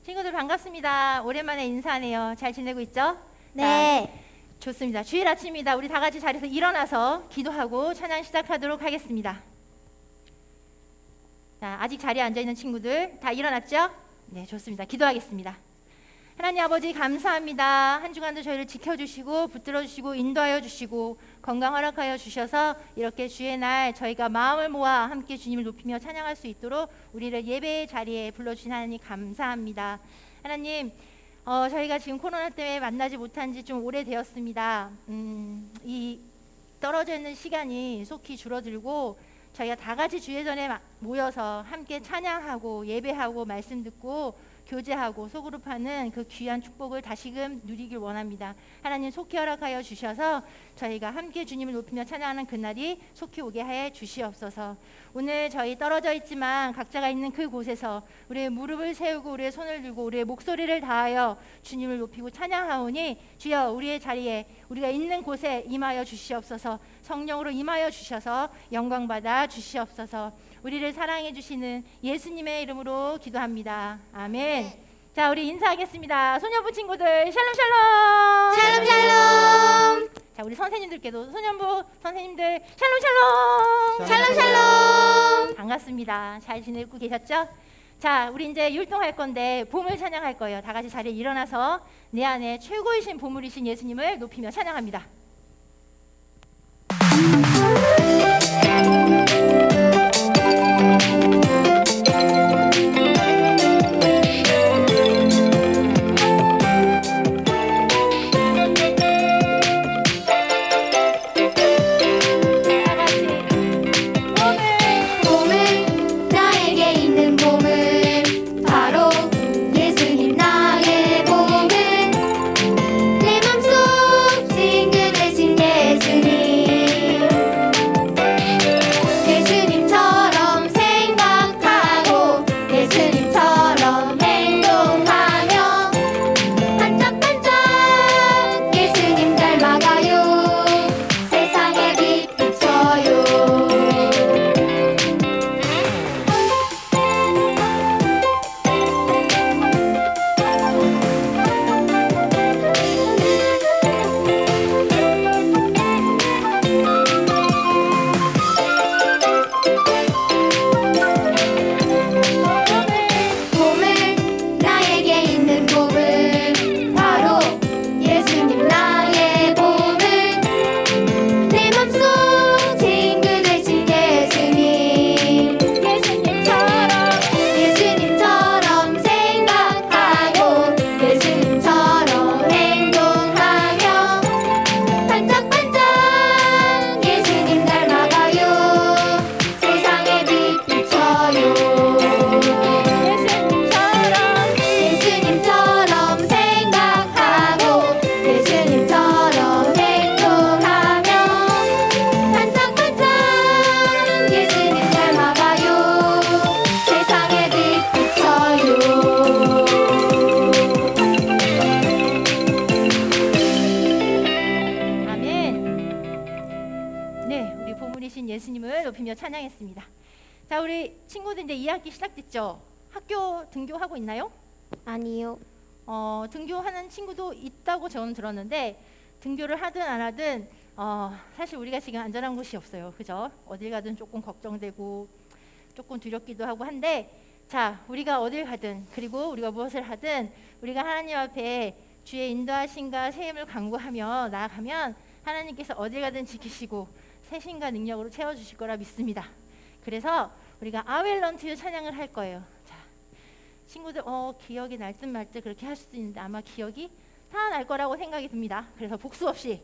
친구들 반갑습니다. 오랜만에 인사하네요. 잘 지내고 있죠? 네. 자, 좋습니다. 주일 아침입니다. 우리 다 같이 자리에서 일어나서 기도하고 찬양 시작하도록 하겠습니다. 자, 아직 자리에 앉아있는 친구들 다 일어났죠? 네, 좋습니다. 기도하겠습니다. 하나님 아버지 감사합니다. 한 주간도 저희를 지켜주시고 붙들어 주시고 인도하여 주시고 건강 허락하여 주셔서 이렇게 주의 날 저희가 마음을 모아 함께 주님을 높이며 찬양할 수 있도록 우리를 예배의 자리에 불러주신 하나님 감사합니다. 하나님 저희가 지금 코로나 때문에 만나지 못한 지 좀 오래되었습니다. 이 떨어져 있는 시간이 속히 줄어들고 저희가 다 같이 주의 전에 모여서 함께 찬양하고 예배하고 말씀 듣고 교제하고 소그룹하는 그 귀한 축복을 다시금 누리길 원합니다. 하나님 속히 허락하여 주셔서 저희가 함께 주님을 높이며 찬양하는 그날이 속히 오게 해 주시옵소서. 오늘 저희 떨어져 있지만 각자가 있는 그곳에서 우리의 무릎을 세우고 우리의 손을 들고 우리의 목소리를 다하여 주님을 높이고 찬양하오니 주여 우리의 자리에 우리가 있는 곳에 임하여 주시옵소서. 성령으로 임하여 주셔서 영광받아 주시옵소서. 우리를 사랑해 주시는 예수님의 이름으로 기도합니다. 아멘. 자, 우리 인사하겠습니다. 소년부 친구들 샬롬 샬롬. 샬롬 샬롬. 자, 우리 선생님들께도 소년부 선생님들 샬롬 샬롬. 샬롬 샬롬. 반갑습니다. 잘 지내고 계셨죠? 자, 우리 이제 율동할 건데 보물 찬양할 거예요. 다 같이 자리에 일어나서 내 안에 최고이신 보물이신 예수님을 높이며 찬양합니다. 찬양했습니다. 자, 우리 친구들 이제 2학기 시작됐죠? 학교 등교하고 있나요? 아니요. 등교하는 친구도 있다고 저는 들었는데 등교를 하든 안 하든 사실 우리가 지금 안전한 곳이 없어요. 그죠? 어딜 가든 조금 걱정되고 조금 두렵기도 하고 한데 자, 우리가 어딜 가든 그리고 우리가 무엇을 하든 우리가 하나님 앞에 주의 인도하심과 세임을 간구하며 나아가면 하나님께서 어딜 가든 지키시고 새신과 능력으로 채워주실 거라 믿습니다. 그래서 우리가 아웰런트 찬양을 할 거예요. 자, 친구들 기억이 날 듯 말 듯 그렇게 할 수도 있는데 아마 기억이 다 날 거라고 생각이 듭니다. 그래서 복수 없이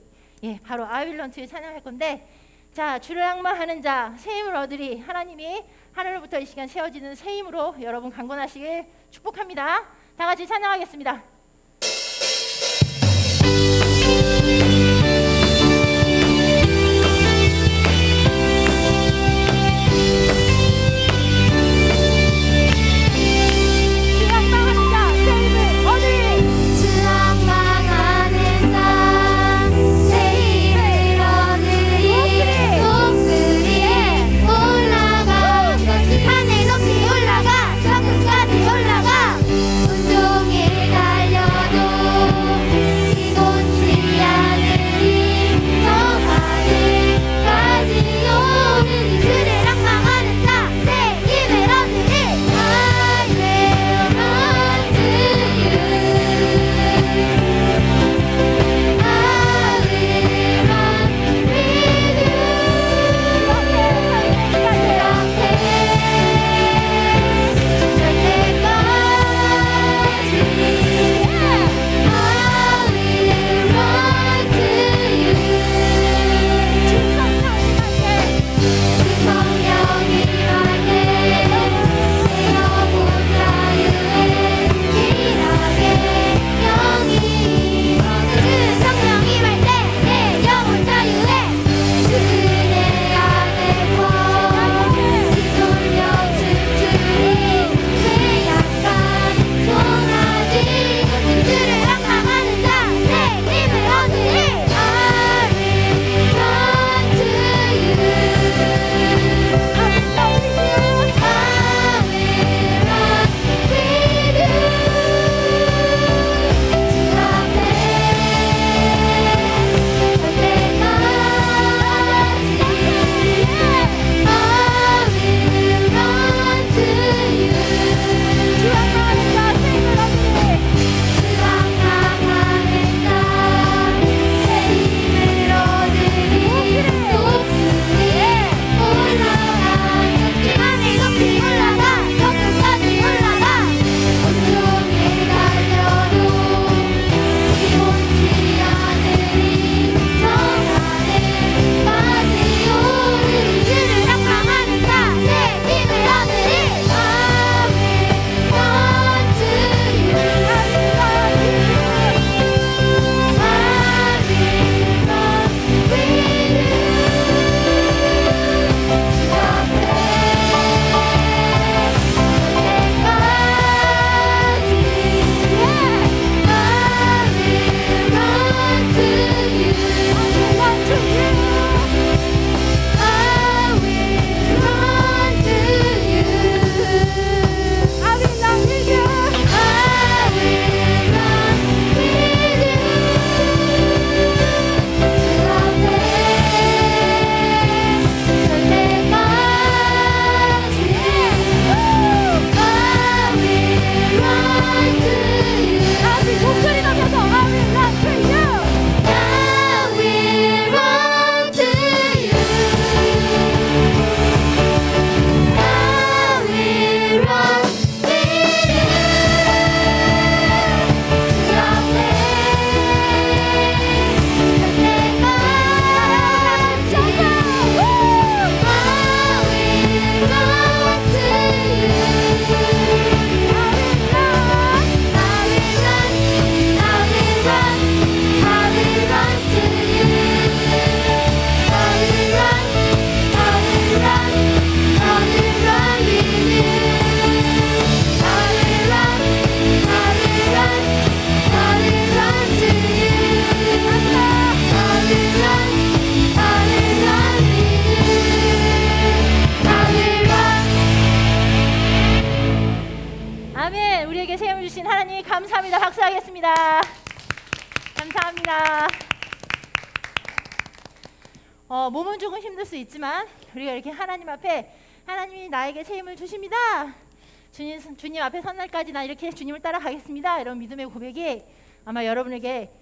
바로 아웰런트 찬양할 건데 자, 주를 앙망하는 자 새 힘을 얻으리. 하나님이 하늘로부터 이 시간 세워지는 새 힘으로 여러분 강건하시길 축복합니다. 다 같이 찬양하겠습니다. 하늘 높이 올라가 저 끝까지 올라가 아멘. 우리에게 세움을 주신 하나님 감사합니다. 박수하겠습니다. 감사합니다. 몸은 조금 힘들 수 있지만 우리가 이렇게 하나님 앞에 하나님이 나에게 새 힘을 주십니다. 주님 앞에 선 날까지 나 이렇게 주님을 따라가겠습니다. 이런 믿음의 고백이 아마 여러분에게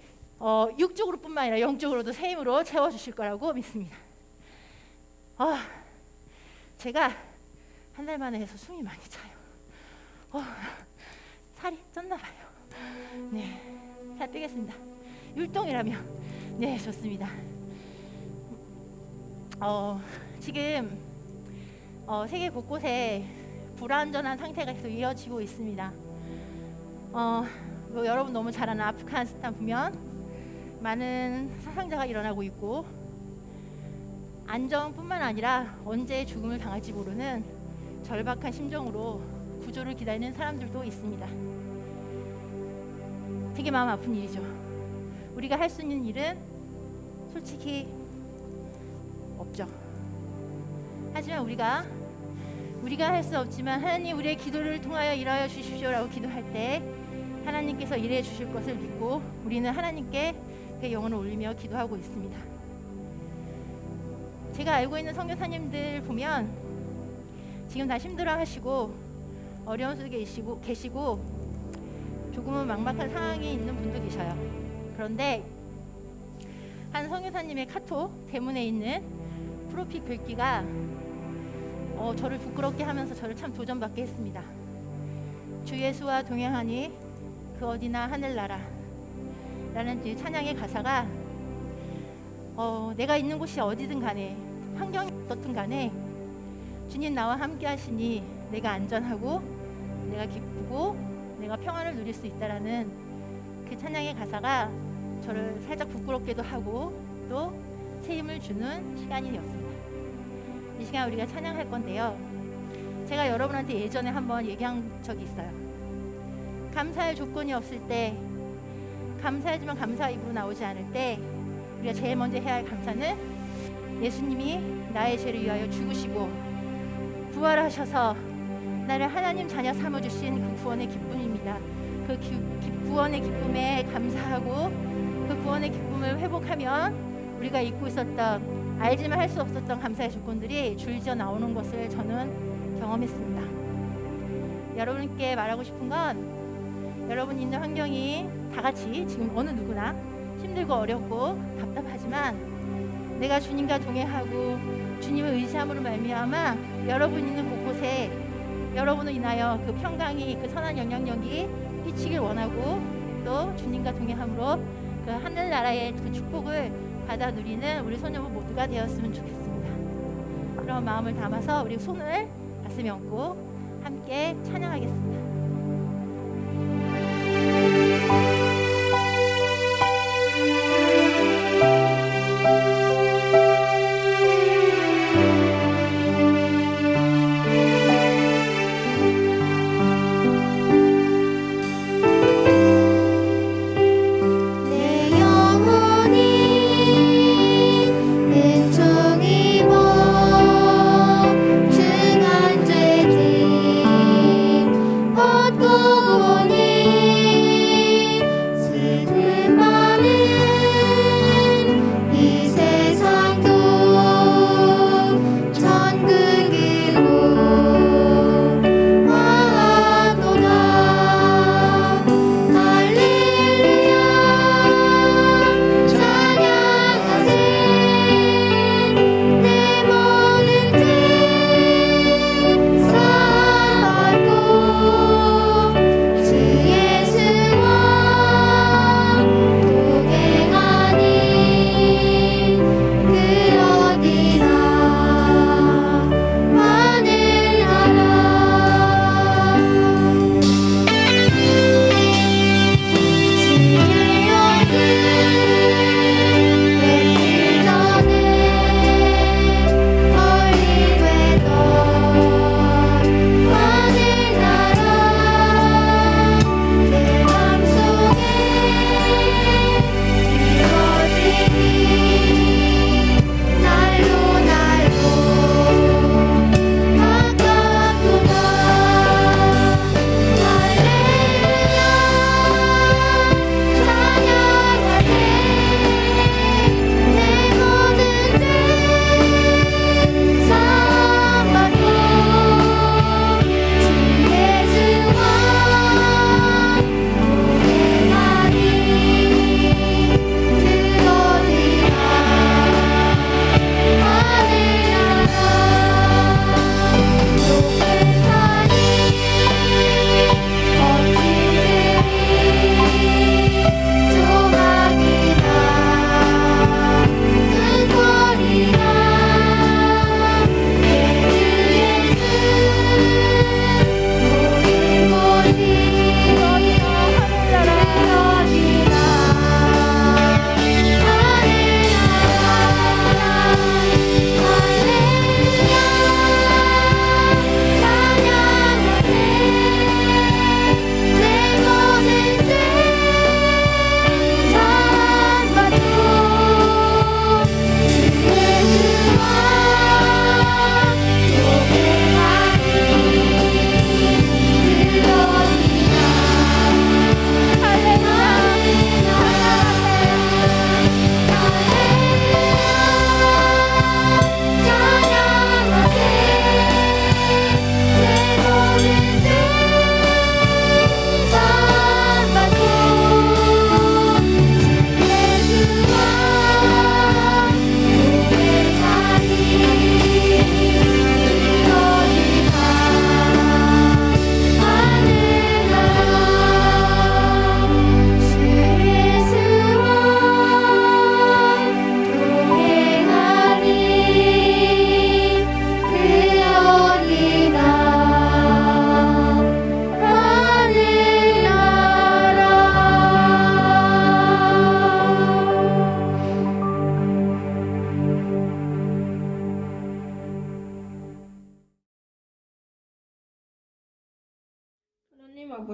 육적으로뿐만 아니라 영적으로도 새 힘으로 채워주실 거라고 믿습니다. 제가 한 달 만에 해서 숨이 많이 차요. 살이 쪘나 봐요. 네, 살 빼겠습니다. 율동이라며. 네, 좋습니다. 지금 세계 곳곳에 불안전한 상태가 계속 이어지고 있습니다. 여러분 너무 잘 아는 아프가니스탄 보면 많은 사상자가 일어나고 있고 안정뿐만 아니라 언제 죽음을 당할지 모르는 절박한 심정으로 구조를 기다리는 사람들도 있습니다. 되게 마음 아픈 일이죠. 우리가 할 수 있는 일은 솔직히 없죠. 하지만 우리가 할 수 없지만 하나님 우리의 기도를 통하여 일하여 주십시오라고 기도할 때 하나님께서 일해 주실 것을 믿고 우리는 하나님께 그 영혼을 올리며 기도하고 있습니다. 제가 알고 있는 선교사님들 보면 지금 다 힘들어하시고 어려운 속에 계시고 조금은 막막한 상황에 있는 분도 계셔요. 그런데 한 선교사님의 카톡 대문에 있는 프로필 글귀가 저를 부끄럽게 하면서 저를 참 도전받게 했습니다. 주 예수와 동행하니 그 어디나 하늘나라 라는 이 찬양의 가사가 내가 있는 곳이 어디든 간에 환경이 어떻든 간에 주님 나와 함께 하시니 내가 안전하고 내가 기쁘고 내가 평안을 누릴 수 있다라는 그 찬양의 가사가 저를 살짝 부끄럽게도 하고 또 새 힘을 주는 시간이었습니다. 이 시간 우리가 찬양할 건데요. 제가 여러분한테 예전에 한번 얘기한 적이 있어요. 감사할 조건이 없을 때, 감사하지만 감사 입으로 나오지 않을 때 우리가 제일 먼저 해야 할 감사는 예수님이 나의 죄를 위하여 죽으시고 부활하셔서 나를 하나님 자녀 삼아주신 그 구원의 기쁨입니다. 그 구원의 기쁨에 감사하고 그 구원의 기쁨을 회복하면 우리가 잊고 있었던 알지만 할 수 없었던 감사의 조건들이 줄지어 나오는 것을 저는 경험했습니다. 여러분께 말하고 싶은 건 여러분 있는 환경이 다 같이 지금 어느 누구나 힘들고 어렵고 답답하지만 내가 주님과 동행하고 주님을 의지함으로 말미암아 여러분 있는 곳곳에 여러분을 인하여 그 평강이 그 선한 영향력이 끼치길 원하고 또 주님과 동행함으로 그 하늘나라의 그 축복을 받아 누리는 우리 소녀부 모두가 되었으면 좋겠습니다. 그런 마음을 담아서 우리 손을 가슴에 얹고 함께 찬양하겠습니다. 내 영혼이 은총입어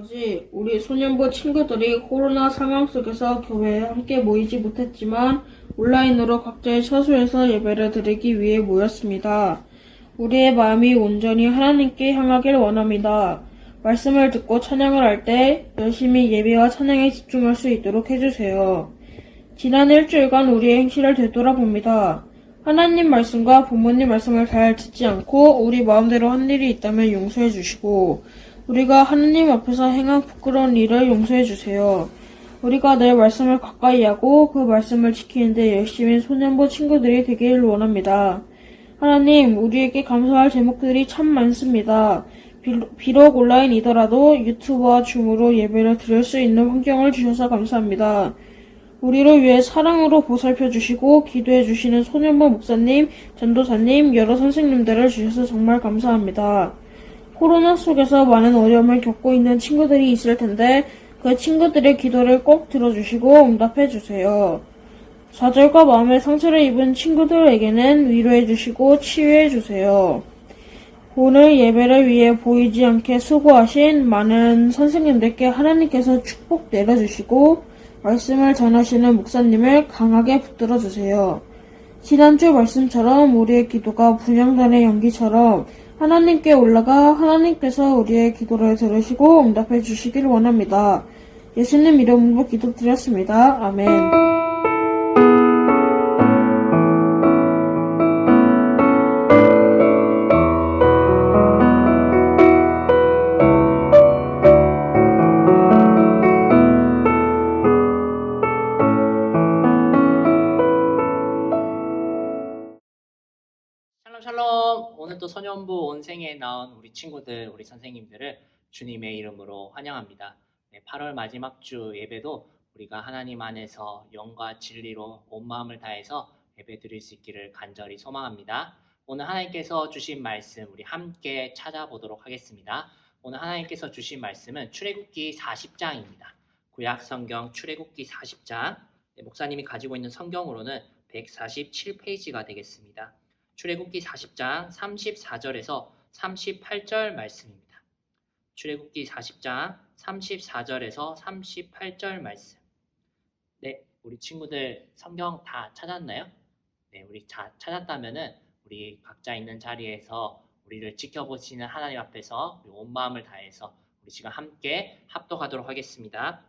아버지, 우리 소년부 친구들이 코로나 상황 속에서 교회에 함께 모이지 못했지만 온라인으로 각자의 처소에서 예배를 드리기 위해 모였습니다. 우리의 마음이 온전히 하나님께 향하길 원합니다. 말씀을 듣고 찬양을 할 때 열심히 예배와 찬양에 집중할 수 있도록 해주세요. 지난 일주일간 우리의 행실을 되돌아봅니다. 하나님 말씀과 부모님 말씀을 잘 듣지 않고 우리 마음대로 한 일이 있다면 용서해 주시고 우리가 하나님 앞에서 행한 부끄러운 일을 용서해 주세요. 우리가 늘 말씀을 가까이 하고 그 말씀을 지키는데 열심인 소년부 친구들이 되길 원합니다. 하나님, 우리에게 감사할 제목들이 참 많습니다. 비록 온라인이더라도 유튜브와 줌으로 예배를 드릴 수 있는 환경을 주셔서 감사합니다. 우리를 위해 사랑으로 보살펴 주시고 기도해 주시는 소년부 목사님, 전도사님, 여러 선생님들을 주셔서 정말 감사합니다. 코로나 속에서 많은 어려움을 겪고 있는 친구들이 있을 텐데 그 친구들의 기도를 꼭 들어주시고 응답해 주세요. 좌절과 마음의 상처를 입은 친구들에게는 위로해 주시고 치유해 주세요. 오늘 예배를 위해 보이지 않게 수고하신 많은 선생님들께 하나님께서 축복 내려주시고 말씀을 전하시는 목사님을 강하게 붙들어 주세요. 지난주 말씀처럼 우리의 기도가 분향단의 연기처럼 하나님께 올라가 하나님께서 우리의 기도를 들으시고 응답해 주시길 원합니다. 예수님 이름으로 기도드렸습니다. 아멘. 샬롬 샬롬. 오늘 또 소년부 온생에 나온 우리 친구들, 우리 선생님들을 주님의 이름으로 환영합니다. 8월 마지막 주 예배도 우리가 하나님 안에서 영과 진리로 온 마음을 다해서 예배 드릴 수 있기를 간절히 소망합니다. 오늘 하나님께서 주신 말씀 우리 함께 찾아보도록 하겠습니다. 오늘 하나님께서 주신 말씀은 출애굽기 40장입니다. 구약 성경 출애굽기 40장. 목사님이 가지고 있는 성경으로는 147페이지가 되겠습니다. 출애굽기 40장 34절에서 38절 말씀입니다. 출애굽기 40장 34절에서 38절 말씀. 네, 우리 친구들 성경 다 찾았나요? 네, 우리 찾았다면은 우리 각자 있는 자리에서 우리를 지켜보시는 하나님 앞에서 우리 온 마음을 다해서 우리 지금 함께 합독하도록 하겠습니다.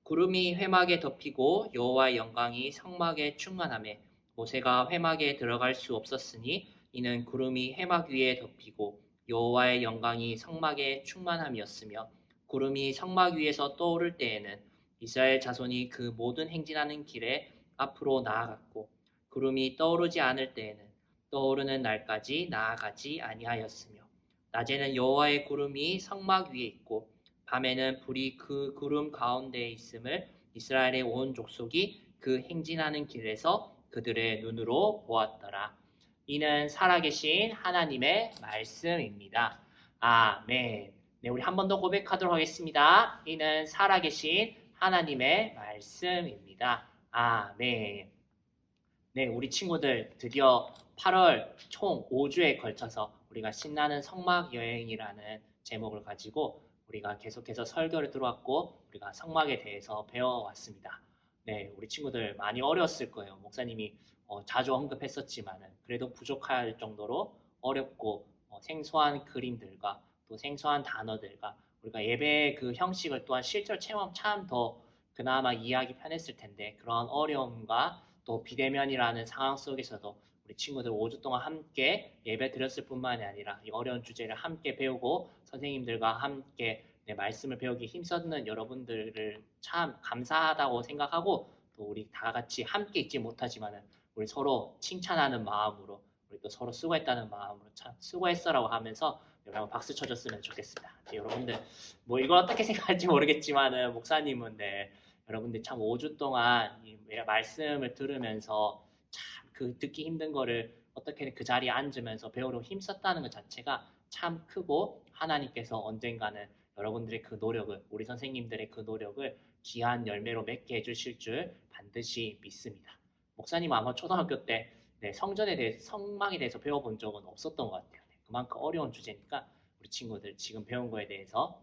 구름이 회막에 덮이고 여호와의 영광이 성막에 충만하며 모세가 회막에 들어갈 수 없었으니 이는 구름이 회막 위에 덮이고 여호와의 영광이 성막에 충만함이었으며 구름이 성막 위에서 떠오를 때에는 이스라엘 자손이 그 모든 행진하는 길에 앞으로 나아갔고 구름이 떠오르지 않을 때에는 떠오르는 날까지 나아가지 아니하였으며 낮에는 여호와의 구름이 성막 위에 있고 밤에는 불이 그 구름 가운데에 있음을 이스라엘의 온 족속이 그 행진하는 길에서 그들의 눈으로 보았더라. 이는 살아계신 하나님의 말씀입니다. 아멘. 네, 우리 한 번 더 고백하도록 하겠습니다. 이는 살아계신 하나님의 말씀입니다. 아멘. 네, 우리 친구들 드디어 8월 총 5주에 걸쳐서 우리가 신나는 성막 여행이라는 제목을 가지고 우리가 계속해서 설교를 들어왔고 우리가 성막에 대해서 배워왔습니다. 네, 우리 친구들 많이 어려웠을 거예요. 목사님이 자주 언급했었지만은 그래도 부족할 정도로 어렵고 생소한 그림들과 또 생소한 단어들과 우리가 예배의 그 형식을 또한 실제로 체험 참 더 그나마 이해하기 편했을 텐데 그런 어려움과 또 비대면이라는 상황 속에서도 우리 친구들 5주 동안 함께 예배 드렸을 뿐만이 아니라 이 어려운 주제를 함께 배우고 선생님들과 함께 말씀을 배우기 힘썼는 여러분들을 참 감사하다고 생각하고 또 우리 다 같이 함께 있지 못하지만은 우리 서로 칭찬하는 마음으로 우리 또 서로 수고했다는 마음으로 참 수고했어라고 하면서 여러분 박수 쳐줬으면 좋겠습니다. 여러분들 뭐 이걸 어떻게 생각할지 모르겠지만은 목사님은 여러분들 참 5주 동안 이 말씀을 들으면서 참 그 듣기 힘든 거를 어떻게 그 자리에 앉으면서 배우려고 힘썼다는 것 자체가 참 크고 하나님께서 언젠가는 여러분들의 그 노력을 우리 선생님들의 그 노력을 귀한 열매로 맺게 해주실 줄 반드시 믿습니다. 목사님 아마 초등학교 때 성전에 대해서 성막에 대해서 배워본 적은 없었던 것 같아요. 그만큼 어려운 주제니까 우리 친구들 지금 배운 거에 대해서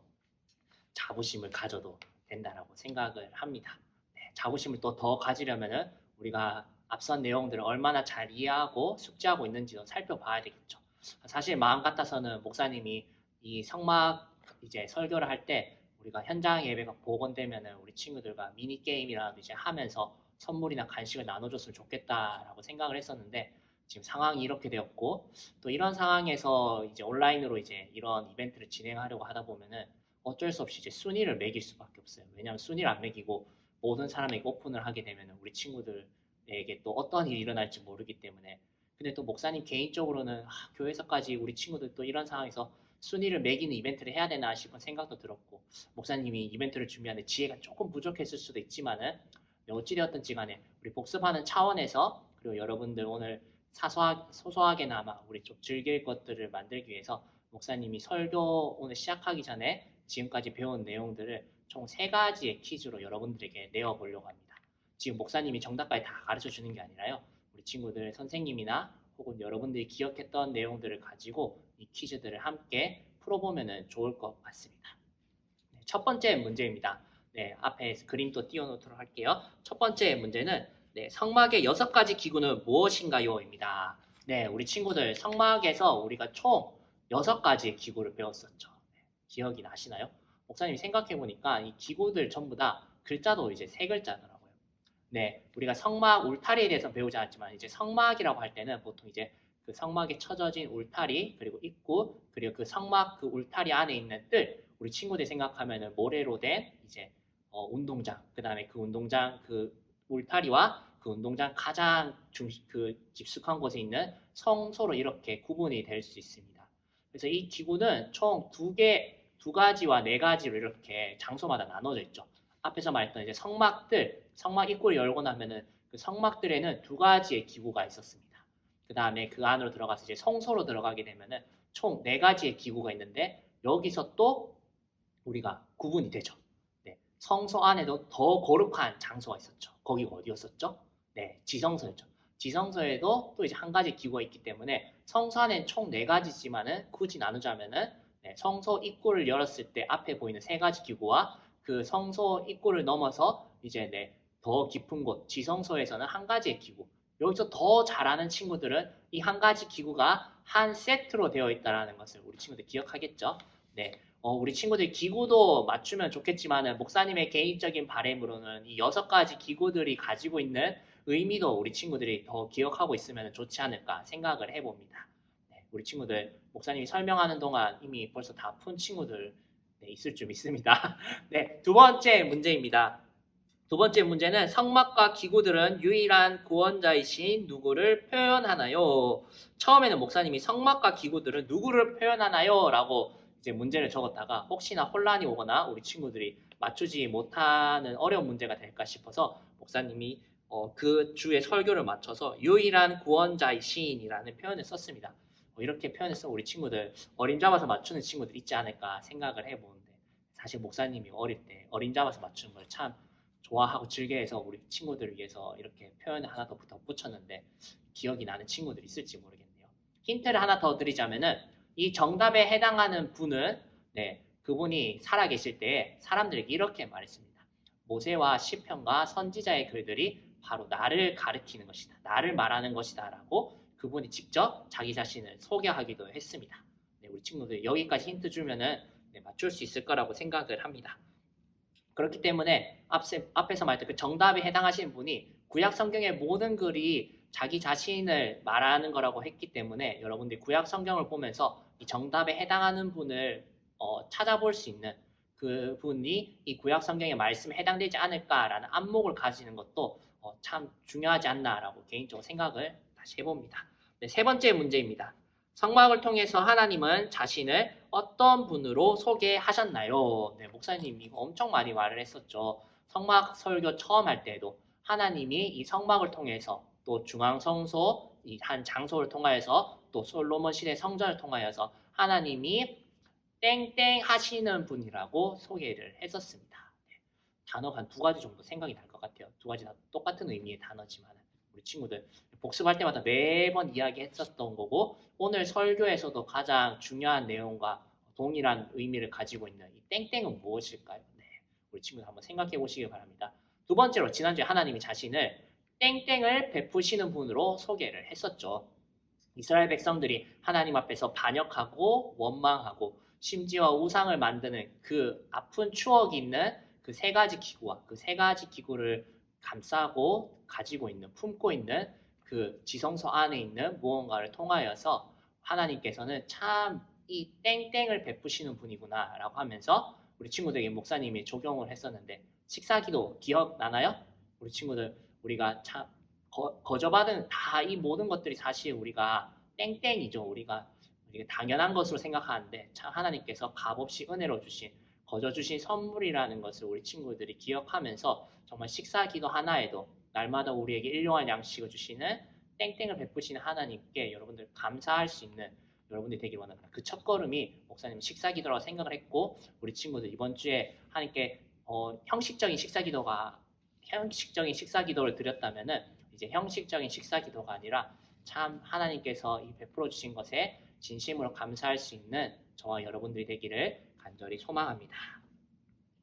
자부심을 가져도 된다라고 생각을 합니다. 네, 자부심을 또 더 가지려면은 우리가 앞선 내용들을 얼마나 잘 이해하고 숙지하고 있는지도 살펴봐야 되겠죠. 사실 마음 같아서는 목사님이 이 성막 이제 설교를 할 때 우리가 현장 예배가 복원되면은 우리 친구들과 미니 게임이라도 이제 하면서 선물이나 간식을 나눠줬으면 좋겠다라고 생각을 했었는데 지금 상황이 이렇게 되었고 또 이런 상황에서 이제 온라인으로 이제 이런 이벤트를 진행하려고 하다 보면은 어쩔 수 없이 이제 순위를 매길 수밖에 없어요. 왜냐하면 순위를 안 매기고 모든 사람에게 오픈을 하게 되면은 우리 친구들에게 또 어떤 일이 일어날지 모르기 때문에 근데 또 목사님 개인적으로는 교회에서까지 우리 친구들 또 이런 상황에서 순위를 매기는 이벤트를 해야 되나 싶은 생각도 들었고 목사님이 이벤트를 준비하는데 지혜가 조금 부족했을 수도 있지만은 어찌되었든지 간에 우리 복습하는 차원에서 그리고 여러분들 오늘 소소하게나마 우리 좀 즐길 것들을 만들기 위해서 목사님이 설교 오늘 시작하기 전에 지금까지 배운 내용들을 총 3가지의 퀴즈로 여러분들에게 내어보려고 합니다. 지금 목사님이 정답까지 다 가르쳐 주는 게 아니라요. 우리 친구들 선생님이나 혹은 여러분들이 기억했던 내용들을 가지고 이 퀴즈들을 함께 풀어보면 좋을 것 같습니다. 네, 첫 번째 문제입니다. 네, 앞에 그림도 띄워놓도록 할게요. 첫 번째 문제는 네, 성막의 6가지 기구는 무엇인가요? 입니다. 네, 우리 친구들 성막에서 우리가 총 6가지의 기구를 배웠었죠. 네, 기억이 나시나요? 목사님이 생각해보니까 이 기구들 전부 다 글자도 이제 3글자더라고요. 네, 우리가 성막 울타리에 대해서 배우지 않았지만 이제 성막이라고 할 때는 보통 이제 그 성막에 쳐져진 울타리 그리고 입구 그리고 그 성막 그 울타리 안에 있는 뜰 우리 친구들 생각하면은 모래로 된 이제 운동장 그 다음에 그 운동장 그 울타리와 그 운동장 가장 깊숙한 곳에 있는 성소로 이렇게 구분이 될 수 있습니다. 그래서 이 기구는 총 2가지와 4가지로 이렇게 장소마다 나눠져 있죠. 앞에서 말했던 이제 성막들, 성막 입구를 열고 나면은 그 성막들에는 2가지의 기구가 있었습니다. 그 다음에 그 안으로 들어가서 이제 성소로 들어가게 되면은 총 4가지의 기구가 있는데 여기서 또 우리가 구분이 되죠. 네, 성소 안에도 더 거룩한 장소가 있었죠. 거기가 어디였었죠? 네, 지성소였죠. 지성소에도 또 이제 1가지 기구가 있기 때문에 성소 안에는 총 4가지지만은 굳이 나누자면은 네, 성소 입구를 열었을 때 앞에 보이는 3가지 기구와 그 성소 입구를 넘어서 이제 네, 더 깊은 곳 지성소에서는 1가지의 기구 여기서 더 잘하는 친구들은 이 1가지 기구가 한 세트로 되어 있다는 것을 우리 친구들 기억하겠죠? 네, 우리 친구들 기구도 맞추면 좋겠지만 목사님의 개인적인 바람으로는 이 6가지 기구들이 가지고 있는 의미도 우리 친구들이 더 기억하고 있으면 좋지 않을까 생각을 해봅니다. 네, 우리 친구들 목사님이 설명하는 동안 이미 벌써 다 푼 친구들 네, 있을 줄 믿습니다. 네, 2번째 문제입니다. 2번째 문제는 성막과 기구들은 유일한 구원자이신 누구를 표현하나요? 처음에는 목사님이 성막과 기구들은 누구를 표현하나요? 라고 이제 문제를 적었다가 혹시나 혼란이 오거나 우리 친구들이 맞추지 못하는 어려운 문제가 될까 싶어서 목사님이 그 주의 설교를 맞춰서 유일한 구원자이신이라는 표현을 썼습니다. 이렇게 표현해서 우리 친구들 어림잡아서 맞추는 친구들 있지 않을까 생각을 해보는데 사실 목사님이 어릴 때 어림잡아서 맞추는 걸 참 좋아하고 즐겨해서 우리 친구들을 위해서 이렇게 표현을 하나 더 붙였는데 기억이 나는 친구들이 있을지 모르겠네요. 힌트를 하나 더 드리자면은 이 정답에 해당하는 분은 네, 그분이 살아계실 때 사람들에게 이렇게 말했습니다. 모세와 시편과 선지자의 글들이 바로 나를 가리키는 것이다. 나를 말하는 것이다 라고 그분이 직접 자기 자신을 소개하기도 했습니다. 네, 우리 친구들 여기까지 힌트 주면은 네, 맞출 수 있을 거라고 생각을 합니다. 그렇기 때문에 앞에서 말했던 그 정답에 해당하시는 분이 구약 성경의 모든 글이 자기 자신을 말하는 거라고 했기 때문에 여러분들이 구약 성경을 보면서 이 정답에 해당하는 분을 찾아볼 수 있는 그 분이 이 구약 성경의 말씀에 해당되지 않을까라는 안목을 가지는 것도 참 중요하지 않나라고 개인적으로 생각을 다시 해봅니다. 네, 3번째 문제입니다. 성막을 통해서 하나님은 자신을 어떤 분으로 소개하셨나요? 네, 목사님이 이거 엄청 많이 말을 했었죠. 성막 설교 처음 할 때에도 하나님이 이 성막을 통해서 또 중앙성소 이 한 장소를 통하여서 또 솔로몬 시대 성전을 통하여서 하나님이 땡땡 하시는 분이라고 소개를 했었습니다. 네, 단어가 한 2가지 정도 생각이 날 것 같아요. 2가지 다 똑같은 의미의 단어지만 우리 친구들 복습할 때마다 매번 이야기했었던 거고 오늘 설교에서도 가장 중요한 내용과 동일한 의미를 가지고 있는 이 땡땡은 무엇일까요? 네, 우리 친구들 한번 생각해 보시기 바랍니다. 두 번째로 지난주에 하나님이 자신을 땡땡을 베푸시는 분으로 소개를 했었죠. 이스라엘 백성들이 하나님 앞에서 반역하고 원망하고 심지어 우상을 만드는 그 아픈 추억이 있는 그 세 가지 기구와 그 세 가지 기구를 감싸고 가지고 있는 품고 있는 그 지성소 안에 있는 무언가를 통하여서 하나님께서는 참 이 땡땡을 베푸시는 분이구나 라고 하면서 우리 친구들에게 목사님이 적용을 했었는데 식사기도 기억나나요? 우리 친구들 우리가 참 거저받은 다 이 모든 것들이 사실 우리가 땡땡이죠. 우리가 당연한 것으로 생각하는데 참 하나님께서 값없이 은혜로 주신 거저 주신 선물이라는 것을 우리 친구들이 기억하면서 정말 식사기도 하나에도 날마다 우리에게 일용할 양식을 주시는 땡땡을 베푸시는 하나님께 여러분들 감사할 수 있는 여러분들이 되길 원합니다. 그 첫걸음이 목사님 식사기도라고 생각을 했고 우리 친구들 이번 주에 하나님께 형식적인 식사기도를 드렸다면은 이제 형식적인 식사기도가 아니라 참 하나님께서 이 베풀어 주신 것에 진심으로 감사할 수 있는 저와 여러분들이 되기를 간절히 소망합니다.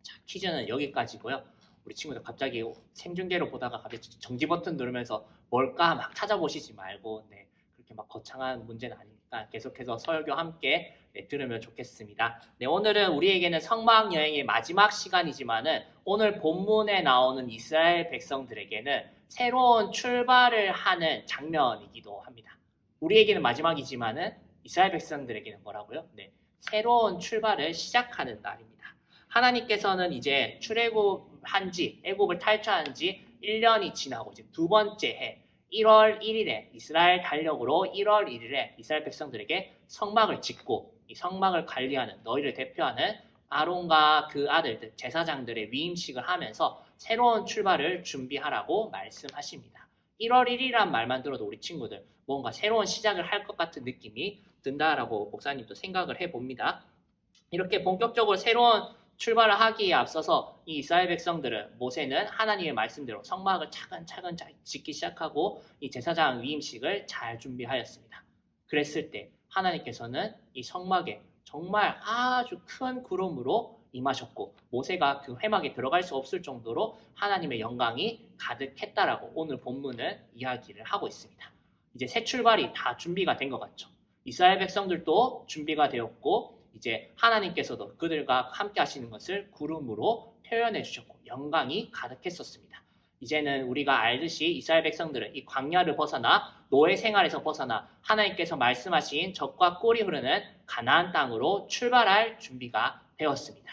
자, 퀴즈는 여기까지고요. 우리 친구들 갑자기 생중계로 보다가 갑자기 정지 버튼 누르면서 뭘까 막 찾아보시지 말고 그렇게 막 거창한 문제는 아니니까 계속해서 설교 함께 들으면 좋겠습니다. 오늘은 우리에게는 성막 여행의 마지막 시간이지만은 오늘 본문에 나오는 이스라엘 백성들에게는 새로운 출발을 하는 장면이기도 합니다. 우리에게는 마지막이지만은 이스라엘 백성들에게는 뭐라고요? 새로운 출발을 시작하는 날입니다. 하나님께서는 이제 애굽을 탈출한 지 1년이 지나고 이제 두 번째 해 1월 1일에 이스라엘 달력으로 1월 1일에 이스라엘 백성들에게 성막을 짓고 이 성막을 관리하는 너희를 대표하는 아론과 그 아들들 제사장들의 위임식을 하면서 새로운 출발을 준비하라고 말씀하십니다. 1월 1일이란 말만 들어도 우리 친구들 뭔가 새로운 시작을 할 것 같은 느낌이 든다라고 목사님도 생각을 해봅니다. 이렇게 본격적으로 새로운 출발을 하기에 앞서서 이 이스라엘 백성들은 모세는 하나님의 말씀대로 성막을 차근차근 짓기 시작하고 이 제사장 위임식을 잘 준비하였습니다. 그랬을 때 하나님께서는 이 성막에 정말 아주 큰 구름으로 임하셨고 모세가 그 회막에 들어갈 수 없을 정도로 하나님의 영광이 가득했다라고 오늘 본문은 이야기를 하고 있습니다. 이제 새 출발이 다 준비가 된 것 같죠. 이스라엘 백성들도 준비가 되었고 이제 하나님께서도 그들과 함께 하시는 것을 구름으로 표현해 주셨고 영광이 가득했었습니다. 이제는 우리가 알듯이 이스라엘 백성들은 이 광야를 벗어나 노예 생활에서 벗어나 하나님께서 말씀하신 젖과 꿀이 흐르는 가나안 땅으로 출발할 준비가 되었습니다.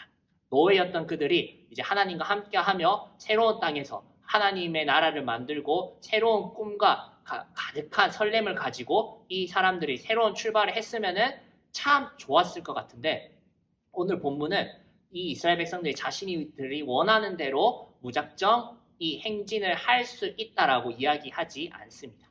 노예였던 그들이 이제 하나님과 함께하며 새로운 땅에서 하나님의 나라를 만들고 새로운 꿈과 가득한 설렘을 가지고 이 사람들이 새로운 출발을 했으면은 참 좋았을 것 같은데 오늘 본문은 이 이스라엘 백성들이 자신들이 원하는 대로 무작정 이 행진을 할 수 있다라고 이야기하지 않습니다.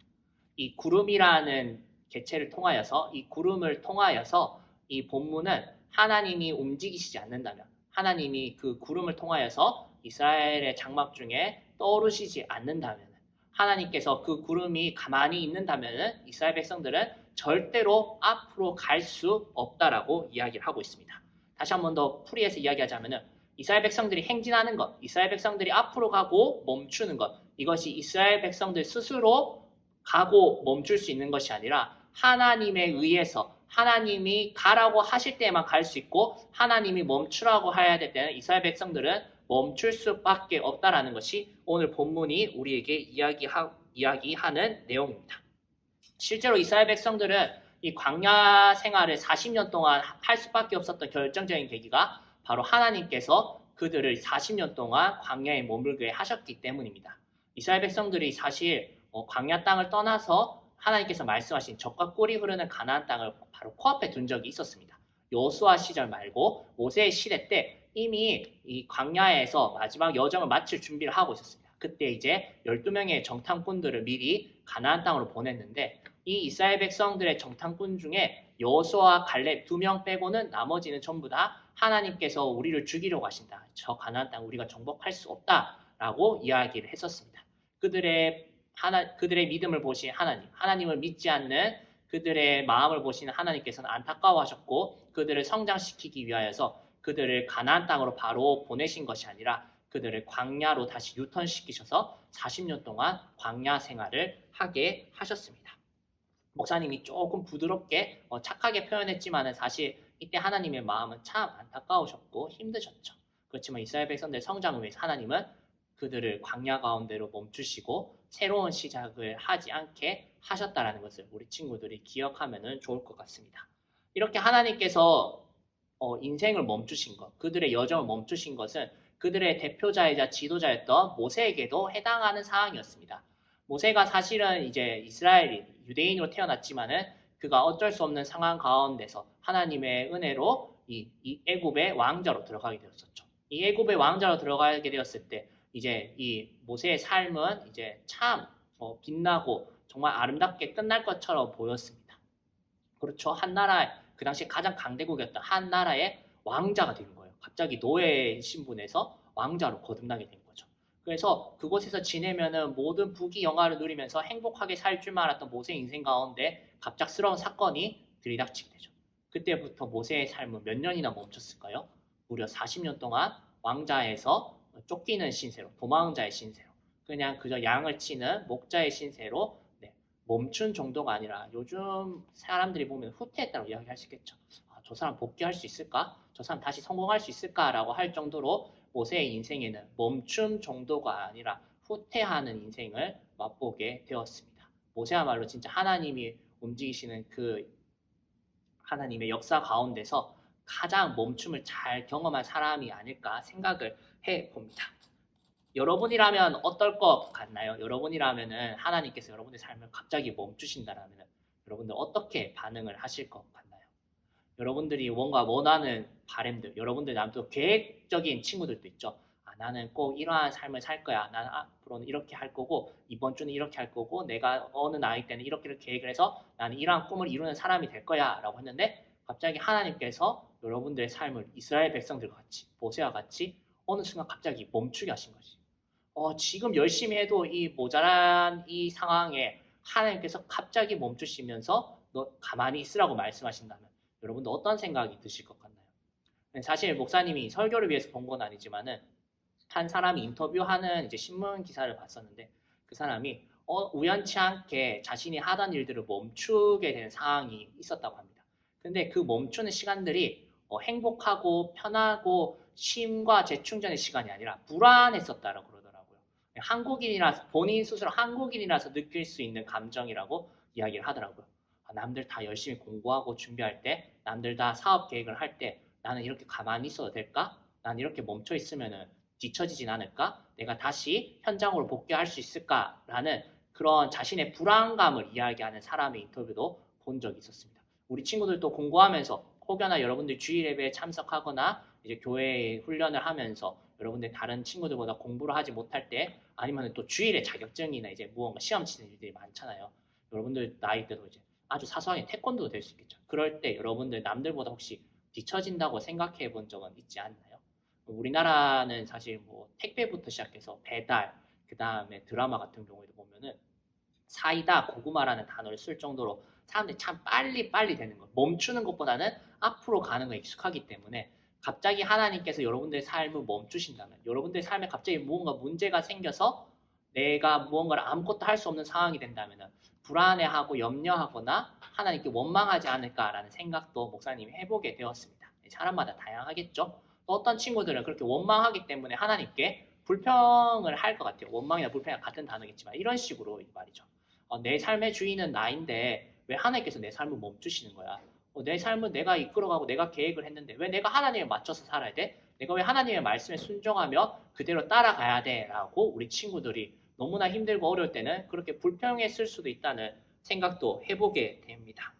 이 구름이라는 개체를 통하여서 이 구름을 통하여서 이 본문은 하나님이 움직이시지 않는다면 하나님이 그 구름을 통하여서 이스라엘의 장막 중에 떠오르시지 않는다면 하나님께서 그 구름이 가만히 있는다면 이스라엘 백성들은 절대로 앞으로 갈 수 없다라고 이야기를 하고 있습니다. 다시 한 번 더 풀이해서 이야기하자면 이스라엘 백성들이 행진하는 것, 이스라엘 백성들이 앞으로 가고 멈추는 것 이것이 이스라엘 백성들 스스로 가고 멈출 수 있는 것이 아니라 하나님에 의해서 하나님이 가라고 하실 때만 갈 수 있고 하나님이 멈추라고 해야 될 때는 이스라엘 백성들은 멈출 수밖에 없다라는 것이 오늘 본문이 우리에게 이야기하는 내용입니다. 실제로 이스라엘 백성들은 이 광야 생활을 40년 동안 할 수밖에 없었던 결정적인 계기가 바로 하나님께서 그들을 40년 동안 광야에 머물게 하셨기 때문입니다. 이스라엘 백성들이 사실 광야 땅을 떠나서 하나님께서 말씀하신 젖과 꿀이 흐르는 가나안 땅을 바로 코앞에 둔 적이 있었습니다. 여호수아 시절 말고 모세의 시대 때 이미 이 광야에서 마지막 여정을 마칠 준비를 하고 있었습니다. 그때 이제 12명의 정탐꾼들을 미리 가나안 땅으로 보냈는데 이 이스라엘 백성들의 정탐꾼 중에 여호수아와 갈렙 2명 빼고는 나머지는 전부 다 하나님께서 우리를 죽이려고 하신다. 저 가나안 땅 우리가 정복할 수 없다라고 이야기를 했었습니다. 그들의 믿음을 보신 하나님을 믿지 않는 그들의 마음을 보시는 하나님께서는 안타까워하셨고 그들을 성장시키기 위하여서 그들을 가나안 땅으로 바로 보내신 것이 아니라 그들을 광야로 다시 유턴시키셔서 40년 동안 광야 생활을 하게 하셨습니다. 목사님이 조금 부드럽게 착하게 표현했지만 사실 이때 하나님의 마음은 참 안타까우셨고 힘드셨죠. 그렇지만 이스라엘 백성들 성장을 위해서 하나님은 그들을 광야 가운데로 멈추시고 새로운 시작을 하지 않게 하셨다는 것을 우리 친구들이 기억하면 좋을 것 같습니다. 이렇게 하나님께서 인생을 멈추신 것, 그들의 여정을 멈추신 것은 그들의 대표자이자 지도자였던 모세에게도 해당하는 상황이었습니다. 모세가 사실은 이제 이스라엘이 유대인으로 태어났지만은 그가 어쩔 수 없는 상황 가운데서 하나님의 은혜로 이 애굽의 왕자로 들어가게 되었었죠. 이 애굽의 왕자로 들어가게 되었을 때 이제 이 모세의 삶은 이제 참 빛나고 정말 아름답게 끝날 것처럼 보였습니다. 그렇죠. 한 나라 그 당시 가장 강대국이었던 한 나라의 왕자가 된 거예요. 갑자기 노예 신분에서 왕자로 거듭나게 된 거죠. 그래서 그곳에서 지내면은 모든 부귀 영화를 누리면서 행복하게 살 줄만 알았던 모세의 인생 가운데 갑작스러운 사건이 들이닥치게 되죠. 그때부터 모세의 삶은 몇 년이나 멈췄을까요? 무려 40년 동안 왕자에서 쫓기는 신세로, 도망자의 신세로, 그냥 그저 양을 치는 목자의 신세로 멈춘 정도가 아니라 요즘 사람들이 보면 후퇴했다고 이야기할 수 있겠죠. 저 사람 복귀할 수 있을까? 저 사람 다시 성공할 수 있을까라고 할 정도로 모세의 인생에는 멈춤 정도가 아니라 후퇴하는 인생을 맛보게 되었습니다. 모세야말로 진짜 하나님이 움직이시는 그 하나님의 역사 가운데서 가장 멈춤을 잘 경험한 사람이 아닐까 생각을 해봅니다. 여러분이라면 어떨 것 같나요? 여러분이라면은 하나님께서 여러분의 삶을 갑자기 멈추신다라면 여러분들 어떻게 반응을 하실 것 같나요? 여러분들이 뭔가 원하는 바램들, 여러분들 남도 계획적인 친구들도 있죠. 나는 꼭 이러한 삶을 살 거야. 나는 앞으로는 이렇게 할 거고 이번 주는 이렇게 할 거고 내가 어느 나이 때는 이렇게 계획을 해서 나는 이러한 꿈을 이루는 사람이 될 거야 라고 했는데 갑자기 하나님께서 여러분들의 삶을 이스라엘 백성들과 같이 모세와 같이 어느 순간 갑자기 멈추게 하신 거지. 지금 열심히 해도 이 모자란 이 상황에 하나님께서 갑자기 멈추시면서 너 가만히 있으라고 말씀하신다면 여러분도 어떤 생각이 드실 것 같나요? 사실 목사님이 설교를 위해서 본 건 아니지만은 한 사람이 인터뷰하는 이제 신문 기사를 봤었는데 그 사람이 우연치 않게 자신이 하던 일들을 멈추게 되는 상황이 있었다고 합니다. 근데 그 멈추는 시간들이 행복하고 편하고 쉼과 재충전의 시간이 아니라 불안했었다라고 그러더라고요. 한국인이라서 본인 스스로 한국인이라서 느낄 수 있는 감정이라고 이야기를 하더라고요. 남들 다 열심히 공부하고 준비할 때, 남들 다 사업 계획을 할 때 나는 이렇게 가만히 있어도 될까? 난 이렇게 멈춰 있으면은 뒤처지진 않을까? 내가 다시 현장으로 복귀할 수 있을까라는 그런 자신의 불안감을 이야기하는 사람의 인터뷰도 본 적이 있었습니다. 우리 친구들도 공부하면서 혹여나 여러분들 주일 예배에 참석하거나 이제 교회에 훈련을 하면서 여러분들 다른 친구들보다 공부를 하지 못할 때 아니면 또 주일에 자격증이나 이제 무언가 시험 치는 일들이 많잖아요. 여러분들 나이 때도 이제 아주 사소하게 태권도도 될 수 있겠죠. 그럴 때 여러분들 남들보다 혹시 뒤처진다고 생각해 본 적은 있지 않나요? 우리나라는 사실 뭐 택배부터 시작해서 배달, 그 다음에 드라마 같은 경우에도 보면은 사이다, 고구마라는 단어를 쓸 정도로 사람들이 참 빨리 되는 거, 멈추는 것보다는 앞으로 가는 거 익숙하기 때문에 갑자기 하나님께서 여러분들의 삶을 멈추신다면, 여러분들의 삶에 갑자기 무언가 문제가 생겨서 내가 무언가를 아무것도 할 수 없는 상황이 된다면 불안해하고 염려하거나 하나님께 원망하지 않을까라는 생각도 목사님이 해보게 되었습니다. 사람마다 다양하겠죠. 어떤 친구들은 그렇게 원망하기 때문에 하나님께 불평을 할 것 같아요. 원망이나 불평이 같은 단어겠지만 이런 식으로 말이죠. 내 삶의 주인은 나인데 왜 하나님께서 내 삶을 멈추시는 거야? 내 삶은 내가 이끌어가고 내가 계획을 했는데 왜 내가 하나님에 맞춰서 살아야 돼? 내가 왜 하나님의 말씀에 순종하며 그대로 따라가야 돼? 라고 우리 친구들이 너무나 힘들고 어려울 때는 그렇게 불평했을 수도 있다는 생각도 해보게 됩니다.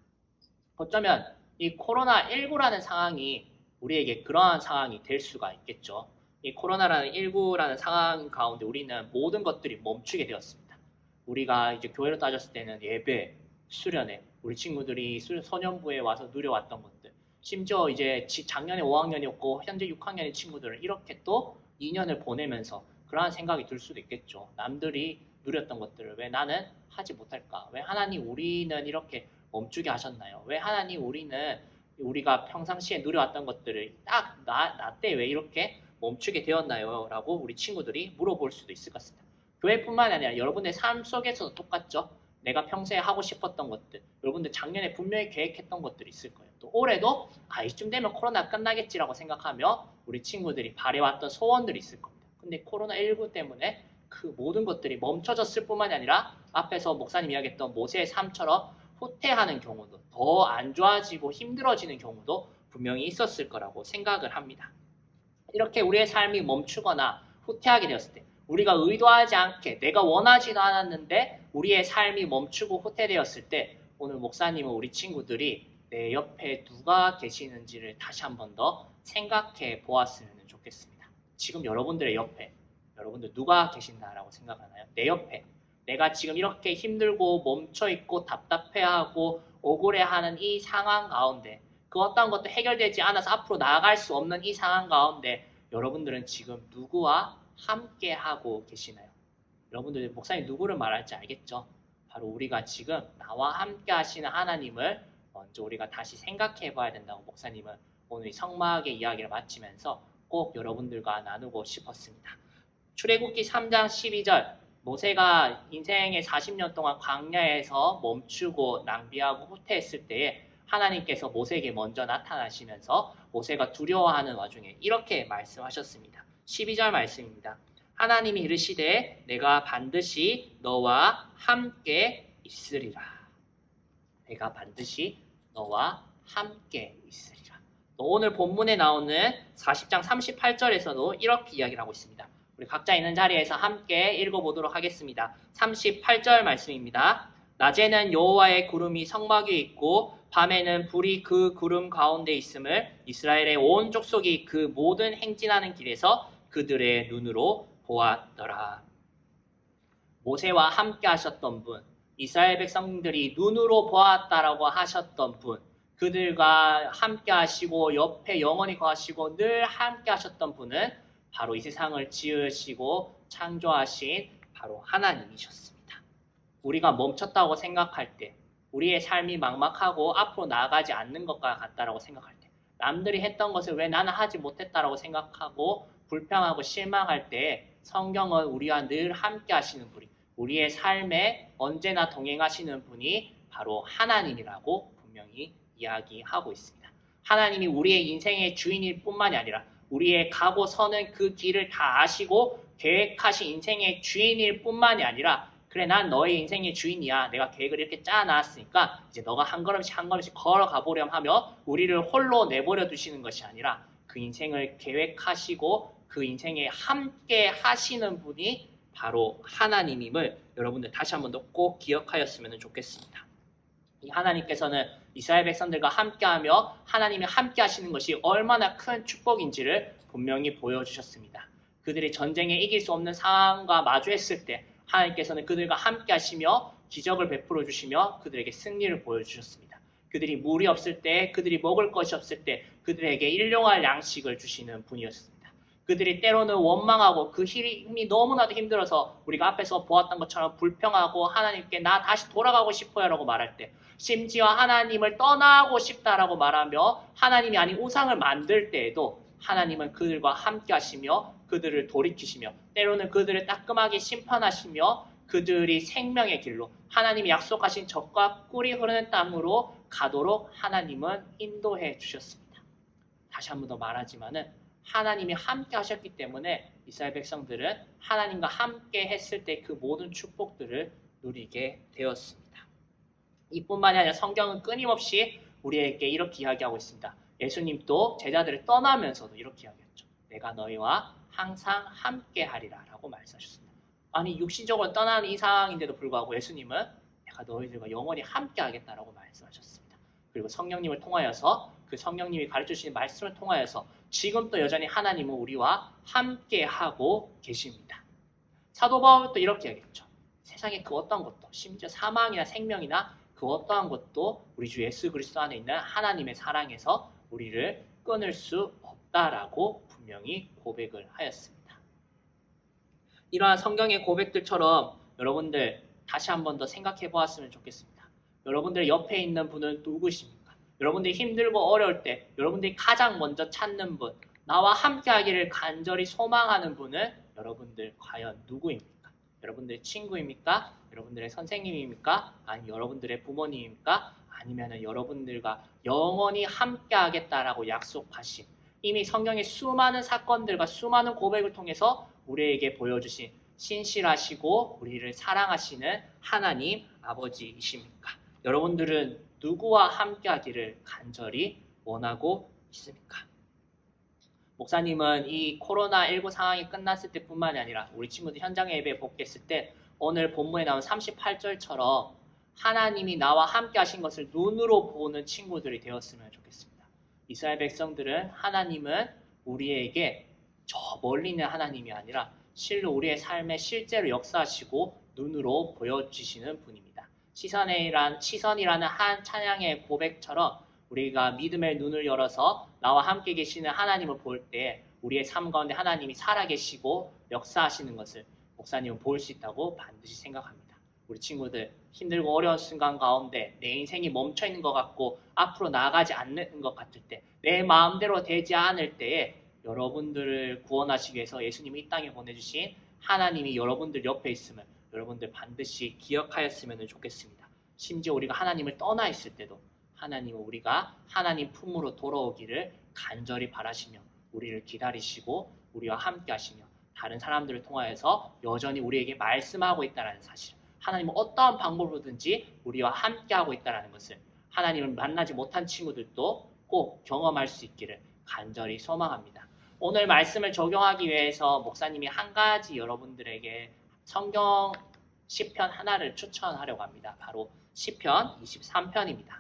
어쩌면 이 코로나19라는 상황이 우리에게 그러한 상황이 될 수가 있겠죠. 이 코로나라는 19라는 상황 가운데 우리는 모든 것들이 멈추게 되었습니다. 우리가 이제 교회로 따졌을 때는 예배, 수련회, 우리 친구들이 소년부에 와서 누려왔던 것들, 심지어 이제 작년에 5학년이었고 현재 6학년의 친구들은 이렇게 또 2년을 보내면서 그러한 생각이 들 수도 있겠죠. 남들이 누렸던 것들을 왜 나는 하지 못할까? 왜 하나님 우리는 이렇게 멈추게 하셨나요? 왜 하나님 우리가 평상시에 누려왔던 것들을 딱 나 때 왜 이렇게 멈추게 되었나요? 라고 우리 친구들이 물어볼 수도 있을 것 같습니다. 교회뿐만 아니라 여러분의 삶 속에서도 똑같죠. 내가 평소에 하고 싶었던 것들, 여러분들 작년에 분명히 계획했던 것들이 있을 거예요. 또 올해도 이쯤 되면 코로나 끝나겠지라고 생각하며 우리 친구들이 바래왔던 소원들이 있을 겁니다. 근데 코로나19 때문에 그 모든 것들이 멈춰졌을 뿐만이 아니라 앞에서 목사님 이야기했던 모세의 삶처럼 후퇴하는 경우도 더 안 좋아지고 힘들어지는 경우도 분명히 있었을 거라고 생각을 합니다. 이렇게 우리의 삶이 멈추거나 후퇴하게 되었을 때 우리가 의도하지 않게 내가 원하지도 않았는데 우리의 삶이 멈추고 후퇴되었을 때 오늘 목사님은 우리 친구들이 내 옆에 누가 계시는지를 다시 한 번 더 생각해 보았으면 좋겠습니다. 지금 여러분들의 옆에 여러분들 누가 계신다라고 생각하나요? 내 옆에 내가 지금 이렇게 힘들고 멈춰있고 답답해하고 억울해하는 이 상황 가운데 그 어떤 것도 해결되지 않아서 앞으로 나아갈 수 없는 이 상황 가운데 여러분들은 지금 누구와 함께 하고 계시나요? 여러분들 목사님 누구를 말할지 알겠죠? 바로 우리가 지금 나와 함께 하시는 하나님을 먼저 우리가 다시 생각해 봐야 된다고 목사님은 오늘 이 성막의 이야기를 마치면서 꼭 여러분들과 나누고 싶었습니다. 출애굽기 3장 12절 모세가 인생의 40년 동안 광야에서 멈추고 낭비하고 후퇴했을 때에 하나님께서 모세에게 먼저 나타나시면서 모세가 두려워하는 와중에 이렇게 말씀하셨습니다. 12절 말씀입니다. 하나님이 이르시되 내가 반드시 너와 함께 있으리라. 내가 반드시 너와 함께 있으리라. 또 오늘 본문에 나오는 40장 38절에서도 이렇게 이야기를 하고 있습니다. 우리 각자 있는 자리에서 함께 읽어보도록 하겠습니다. 38절 말씀입니다. 낮에는 여호와의 구름이 성막 위에 있고 밤에는 불이 그 구름 가운데 있음을 이스라엘의 온 족속이 그 모든 행진하는 길에서 그들의 눈으로 보았더라. 모세와 함께 하셨던 분, 이스라엘 백성들이 눈으로 보았다라고 하셨던 분, 그들과 함께 하시고 옆에 영원히 거하시고 늘 함께 하셨던 분은 바로 이 세상을 지으시고 창조하신 바로 하나님이셨습니다. 우리가 멈췄다고 생각할 때 우리의 삶이 막막하고 앞으로 나아가지 않는 것과 같다라고 생각할 때 남들이 했던 것을 왜 나는 하지 못했다라고 생각하고 불평하고 실망할 때 성경은 우리와 늘 함께 하시는 분이 우리의 삶에 언제나 동행하시는 분이 바로 하나님이라고 분명히 이야기하고 있습니다. 하나님이 우리의 인생의 주인일 뿐만이 아니라 우리의 가고 서는 그 길을 다 아시고 계획하신 인생의 주인일 뿐만이 아니라 그래 난 너의 인생의 주인이야. 내가 계획을 이렇게 짜놨으니까 이제 너가 한 걸음씩 한 걸음씩 걸어가 보렴 하며 우리를 홀로 내버려 두시는 것이 아니라 그 인생을 계획하시고 그 인생에 함께 하시는 분이 바로 하나님임을 여러분들 다시 한 번 더 꼭 기억하였으면 좋겠습니다. 이 하나님께서는 이스라엘 백성들과 함께하며 하나님이 함께 하시는 것이 얼마나 큰 축복인지를 분명히 보여주셨습니다. 그들이 전쟁에 이길 수 없는 상황과 마주했을 때 하나님께서는 그들과 함께 하시며 기적을 베풀어 주시며 그들에게 승리를 보여주셨습니다. 그들이 물이 없을 때, 그들이 먹을 것이 없을 때 그들에게 일용할 양식을 주시는 분이었습니다. 그들이 때로는 원망하고 그 힘이 너무나도 힘들어서 우리가 앞에서 보았던 것처럼 불평하고 하나님께 나 다시 돌아가고 싶어요 라고 말할 때 심지어 하나님을 떠나고 싶다라고 말하며 하나님이 아닌 우상을 만들 때에도 하나님은 그들과 함께 하시며 그들을 돌이키시며 때로는 그들을 따끔하게 심판하시며 그들이 생명의 길로 하나님이 약속하신 젖과 꿀이 흐르는 땅으로 가도록 하나님은 인도해 주셨습니다. 다시 한 번 더 말하지만은 하나님이 함께 하셨기 때문에 이스라엘 백성들은 하나님과 함께 했을 때 그 모든 축복들을 누리게 되었습니다. 이뿐만이 아니라 성경은 끊임없이 우리에게 이렇게 이야기하고 있습니다. 예수님도 제자들을 떠나면서도 이렇게 이야기했죠. 내가 너희와 항상 함께 하리라 라고 말씀하셨습니다. 아니 육신적으로 떠나는 이 상황인데도 불구하고 예수님은 내가 너희들과 영원히 함께 하겠다라고 말씀하셨습니다. 그리고 성령님을 통하여서 그 성령님이 가르쳐주시는 말씀을 통하여서 지금도 여전히 하나님은 우리와 함께하고 계십니다. 사도 바울도 이렇게 얘기했죠. 세상에 그 어떤 것도 심지어 사망이나 생명이나 그 어떠한 것도 우리 주 예수 그리스도 안에 있는 하나님의 사랑에서 우리를 끊을 수 없다라고 분명히 고백을 하였습니다. 이러한 성경의 고백들처럼 여러분들 다시 한 번 더 생각해 보았으면 좋겠습니다. 여러분들 옆에 있는 분은 누구십니까? 여러분들이 힘들고 어려울 때 여러분들이 가장 먼저 찾는 분, 나와 함께하기를 간절히 소망하는 분은 여러분들 과연 누구입니까? 여러분들의 친구입니까? 여러분들의 선생님입니까? 아니면 여러분들의 부모님입니까? 아니면 여러분들과 영원히 함께하겠다라고 약속하신, 이미 성경의 수많은 사건들과 수많은 고백을 통해서 우리에게 보여주신 신실하시고 우리를 사랑하시는 하나님 아버지이십니까? 여러분들은 누구와 함께하기를 간절히 원하고 있습니까? 목사님은 이 코로나19 상황이 끝났을 때뿐만이 아니라 우리 친구들 현장에 예배에 복귀했을 때 오늘 본문에 나온 38절처럼 하나님이 나와 함께 하신 것을 눈으로 보는 친구들이 되었으면 좋겠습니다. 이스라엘 백성들은 하나님은 우리에게 저 멀리 있는 하나님이 아니라 실로 우리의 삶에 실제로 역사하시고 눈으로 보여주시는 분입니다. 시선이라는 한 찬양의 고백처럼 우리가 믿음의 눈을 열어서 나와 함께 계시는 하나님을 볼 때 우리의 삶 가운데 하나님이 살아계시고 역사하시는 것을 목사님은 볼 수 있다고 반드시 생각합니다. 우리 친구들 힘들고 어려운 순간 가운데 내 인생이 멈춰있는 것 같고 앞으로 나아가지 않는 것 같을 때, 내 마음대로 되지 않을 때에 여러분들을 구원하시기 위해서 예수님이 이 땅에 보내주신 하나님이 여러분들 옆에 있음을 여러분들 반드시 기억하였으면 좋겠습니다. 심지어 우리가 하나님을 떠나 있을 때도 하나님은 우리가 하나님 품으로 돌아오기를 간절히 바라시며 우리를 기다리시고 우리와 함께 하시며 다른 사람들을 통하여서 여전히 우리에게 말씀하고 있다는 사실, 하나님은 어떠한 방법으로든지 우리와 함께하고 있다는 것을 하나님을 만나지 못한 친구들도 꼭 경험할 수 있기를 간절히 소망합니다. 오늘 말씀을 적용하기 위해서 목사님이 한 가지 여러분들에게 성경 시편 하나를 추천하려고 합니다. 바로 시편 23편입니다.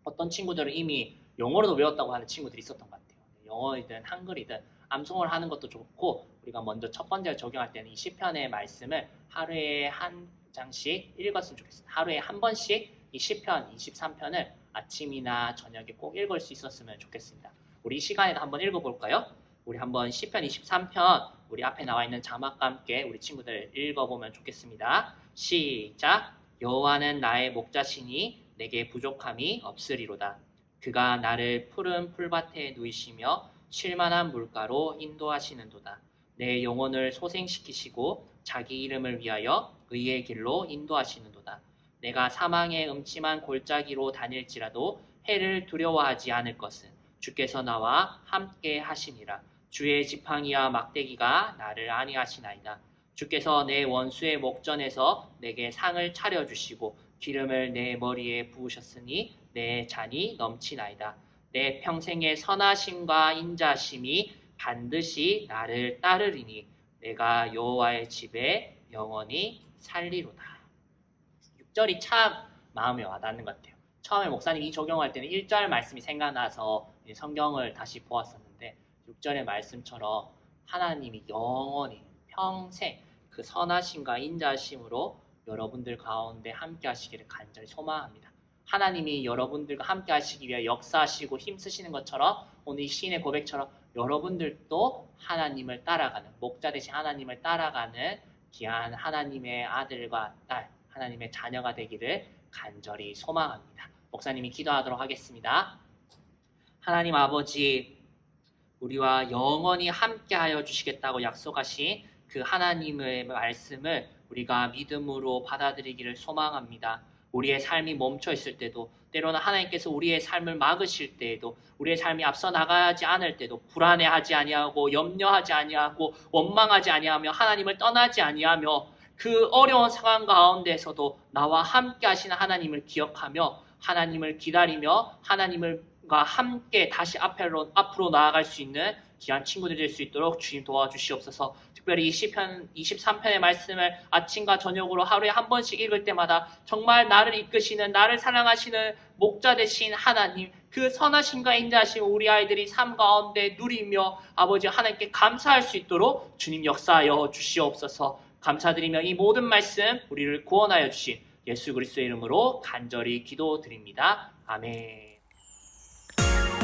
어떤 친구들은 이미 영어로도 외웠다고 하는 친구들이 있었던 것 같아요. 영어이든 한글이든 암송을 하는 것도 좋고, 우리가 먼저 첫 번째로 적용할 때는 이 시편의 말씀을 하루에 한 장씩 읽었으면 좋겠습니다. 하루에 한 번씩 이 시편 23편을 아침이나 저녁에 꼭 읽을 수 있었으면 좋겠습니다. 우리 이 시간에도 한번 읽어볼까요? 우리 한번 시편 23편 우리 앞에 나와 있는 자막과 함께 우리 친구들 읽어보면 좋겠습니다. 시작! 여호와는 나의 목자시니 내게 부족함이 없으리로다. 그가 나를 푸른 풀밭에 누이시며 쉴만한 물가로 인도하시는도다. 내 영혼을 소생시키시고 자기 이름을 위하여 의의 길로 인도하시는도다. 내가 사망의 음침한 골짜기로 다닐지라도 해를 두려워하지 않을 것은 주께서 나와 함께 하시니라. 주의 지팡이와 막대기가 나를 안위하시나이다. 주께서 내 원수의 목전에서 내게 상을 차려주시고 기름을 내 머리에 부으셨으니 내 잔이 넘치나이다. 내 평생의 선하심과 인자심이 반드시 나를 따르리니 내가 여호와의 집에 영원히 살리로다. 6절이 참 마음에 와닿는 것 같아요. 처음에 목사님이 적용할 때는 1절 말씀이 생각나서 성경을 다시 보았었는데 6절의 말씀처럼 하나님이 영원히 평생 그 선하심과 인자심으로 여러분들 가운데 함께 하시기를 간절히 소망합니다. 하나님이 여러분들과 함께 하시기 위해 역사하시고 힘쓰시는 것처럼 오늘 이 시인의 고백처럼 여러분들도 하나님을 따라가는, 목자 되신 하나님을 따라가는 귀한 하나님의 아들과 딸, 하나님의 자녀가 되기를 간절히 소망합니다. 목사님이 기도하도록 하겠습니다. 하나님 아버지, 우리와 영원히 함께하여 주시겠다고 약속하신 그 하나님의 말씀을 우리가 믿음으로 받아들이기를 소망합니다. 우리의 삶이 멈춰 있을 때도, 때로는 하나님께서 우리의 삶을 막으실 때에도, 우리의 삶이 앞서 나가지 않을 때도 불안해하지 아니하고 염려하지 아니하고 원망하지 아니하며 하나님을 떠나지 아니하며 그 어려운 상황 가운데서도 나와 함께 하시는 하나님을 기억하며 하나님을 기다리며 하나님과 함께 다시 앞으로 나아갈 수 있는 귀한 친구들 될 수 있도록 주님 도와주시옵소서. 특별히 이 시편 23편의 말씀을 아침과 저녁으로 하루에 한 번씩 읽을 때마다 정말 나를 이끄시는, 나를 사랑하시는 목자 되신 하나님, 그 선하심과 인자하심 우리 아이들이 삶 가운데 누리며 아버지 하나님께 감사할 수 있도록 주님 역사하여 주시옵소서. 감사드리며 이 모든 말씀 우리를 구원하여 주신 예수 그리스도의 이름으로 간절히 기도드립니다. 아멘.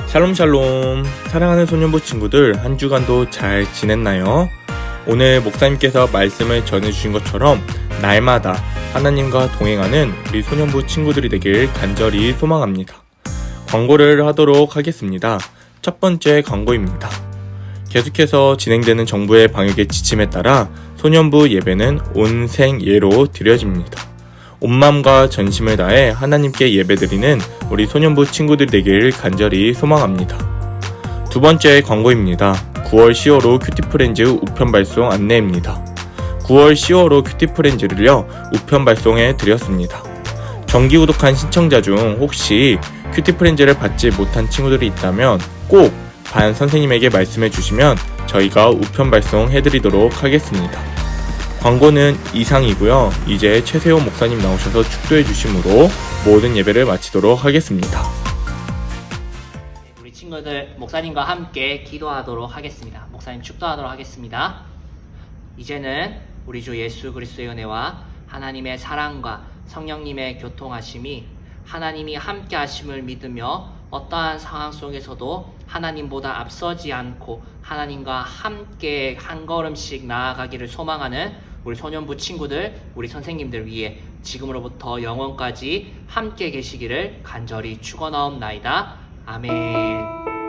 샬롬 샬롬. 사랑하는 소년부 친구들, 한 주간도 잘 지냈나요? 오늘 목사님께서 말씀을 전해주신 것처럼 날마다 하나님과 동행하는 우리 소년부 친구들이 되길 간절히 소망합니다. 광고를 하도록 하겠습니다. 첫 번째 광고입니다. 계속해서 진행되는 정부의 방역의 지침에 따라 소년부 예배는 온생예로 드려집니다. 온 마음과 전심을 다해 하나님께 예배드리는 우리 소년부 친구들이 되길 간절히 소망합니다. 두 번째 광고입니다. 9월 10월호 큐티프렌즈 우편 발송 안내입니다. 9월 10월호 큐티프렌즈를요 우편 발송해 드렸습니다. 정기 구독한 신청자 중 혹시 큐티프렌즈를 받지 못한 친구들이 있다면 꼭 반 선생님에게 말씀해 주시면 저희가 우편 발송해 드리도록 하겠습니다. 광고는 이상이고요. 이제 최세호 목사님 나오셔서 축도해 주심으로 모든 예배를 마치도록 하겠습니다. 우리 친구들 목사님과 함께 기도하도록 하겠습니다. 목사님 축도하도록 하겠습니다. 이제는 우리 주 예수 그리스도의 은혜와 하나님의 사랑과 성령님의 교통하심이 하나님이 함께 하심을 믿으며 어떠한 상황 속에서도 하나님보다 앞서지 않고 하나님과 함께 한 걸음씩 나아가기를 소망하는 우리 소년부 친구들, 우리 선생님들 위해 지금으로부터 영원까지 함께 계시기를 간절히 축원하옵나이다. 아멘.